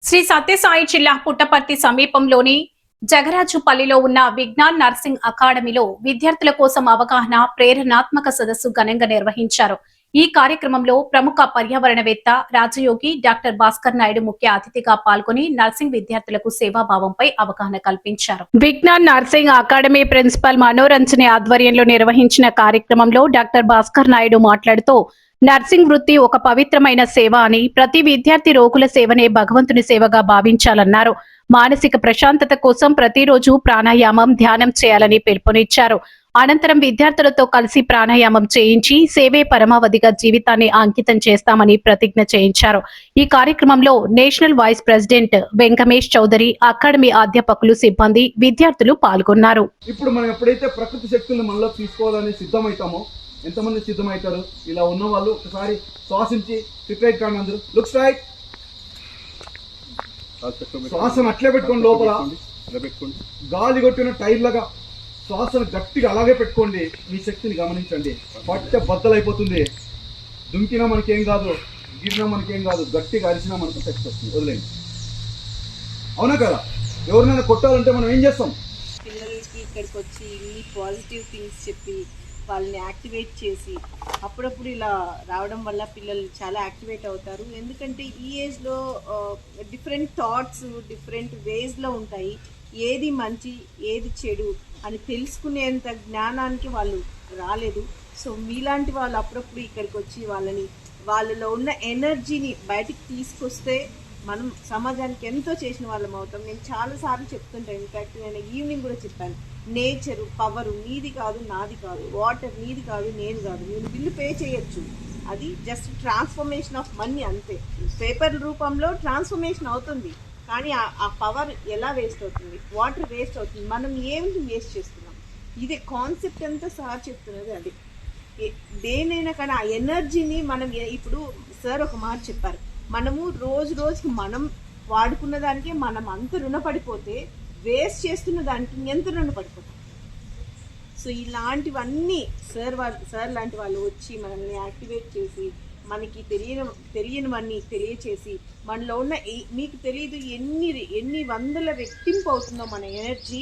శ్రీ సత్యసాయి జిల్లా పుట్టపర్తి సమీపంలోని జగరాజుపల్లిలో ఉన్న విజ్ఞాన్ నర్సింగ్ అకాడమీలో విద్యార్థుల కోసం అవగాహన ప్రేరణాత్మక సదస్సు ఘనంగా నిర్వహించారు. ఈ కార్యక్రమంలో ప్రముఖ పర్యావరణవేత్త రాజయోగి డాక్టర్ భాస్కర్ నాయుడు ముఖ్య అతిథిగా పాల్గొని నర్సింగ్ విద్యార్థులకు సేవాభావంపై అవగాహన కల్పించారు. విజ్ఞాన్ నర్సింగ్ అకాడమీ ప్రిన్సిపల్ మనోరంజని ఆధ్వర్యంలో నిర్వహించిన కార్యక్రమంలో డాక్టర్ భాస్కర్ నాయుడు మాట్లాడుతూ నర్సింగ్ వృత్తి ఒక పవిత్రమైన సేవ అని, ప్రతి విద్యార్థి రోగుల సేవనే భగవంతుని సేవగా భావించాలన్నారు. మానసిక ప్రశాంతత కోసం ప్రతిరోజు ప్రాణాయామం, ధ్యానం చేయాలని పిలుపునిచ్చారు. అనంతరం విద్యార్థులతో కలిసి ప్రాణాయామం చేయించి సేవే పరమావధిగా జీవితాన్ని అంకితం చేస్తామని ప్రతిజ్ఞ చేయించారు. ఈ కార్యక్రమంలో national vice president Venkamesh Chowdary, academy అధ్యాపకులు, సిబ్బంది, విద్యార్థులు పాల్గొన్నారు. ఇప్పుడు మనం ఎప్పుడైతే ప్రకృతి శక్తులను మనలో తీసుకోవాలని సిద్ధమవుతామో, ఎంతమంది సిద్ధమవుతారు? ఇలా ఉన్న వాళ్ళు ఒకసారి శ్వాసించి స్ట్రైట్ కాండి, అందరూ లుక్ స్ట్రైట్. శ్వాసను అట్లే పెట్టుకోండి, లోపల గాలి కొట్టిన టైర్లుగా శ్వాసను గట్టిగా అలాగే పెట్టుకోండి. మీ శక్తిని గమనించండి. పట్ట బద్దలైపోతుంది. దుంకినా మనకేం కాదు, గిరినా మనకేం కాదు, గట్టిగా అరిచినా మనకు శక్తి వస్తుంది. వదిలేండి. అవునా కదా? ఎవరినైనా కొట్టాలంటే మనం ఏం చేస్తాం? పిల్లలకి ఇక్కడికి వచ్చి ఇన్ని పాజిటివ్ థింగ్స్ చెప్పి వాళ్ళని యాక్టివేట్ చేసి అప్పుడప్పుడు ఇలా రావడం వల్ల పిల్లలు చాలా యాక్టివేట్ అవుతారు. ఎందుకంటే ఈ ఏజ్లో డిఫరెంట్ థాట్స్ డిఫరెంట్ వేస్లో ఉంటాయి. ఏది మంచి ఏది చెడు అని తెలుసుకునేంత జ్ఞానానికి వాళ్ళు రాలేదు. సో మీలాంటి వాళ్ళు అప్పుడప్పుడు ఇక్కడికి వచ్చి వాళ్ళలో ఉన్న ఎనర్జీని బయటికి తీసుకొస్తే మనం సమాజానికి ఎంతో చేసిన వాళ్ళం అవుతాం. నేను చాలాసార్లు చెప్తుంటాను. ఇన్ఫ్యాక్ట్ నేను ఈవినింగ్ కూడా చెప్పాను, నేచరు పవరు నీది కాదు, నాది కాదు. వాటర్ నీది కాదు, నేను కాదు. నేను బిల్లు పే చేయొచ్చు, అది జస్ట్ ట్రాన్స్ఫర్మేషన్ ఆఫ్ మనీ అంతే. పేపర్ రూపంలో ట్రాన్స్ఫర్మేషన్ అవుతుంది, కానీ ఆ పవర్ ఎలా వేస్ట్ అవుతుంది? వాటర్ వేస్ట్ అవుతుంది. మనం ఏమిటి వేస్ట్ చేస్తున్నాం? ఇదే కాన్సెప్ట్ అంతా సార్ చెప్తున్నది. అది దేనైనా కానీ ఆ ఎనర్జీని మనం ఇప్పుడు సార్ ఒక మాట చెప్పారు, మనము రోజుకి మనం వాడుకున్న దానికి మనం అంత రుణపడిపోతే వేస్ట్ చేస్తున్న దానికి ఎంత రుణపడిపోతాం? సో ఇలాంటివన్నీ సార్ లాంటి వాళ్ళు వచ్చి మనల్ని యాక్టివేట్ చేసి మనకి తెలియనివన్నీ తెలియచేసి మనలో ఉన్న మీకు తెలియదు ఎన్ని వందల రెట్టింపు అవుతుందో మన ఎనర్జీ.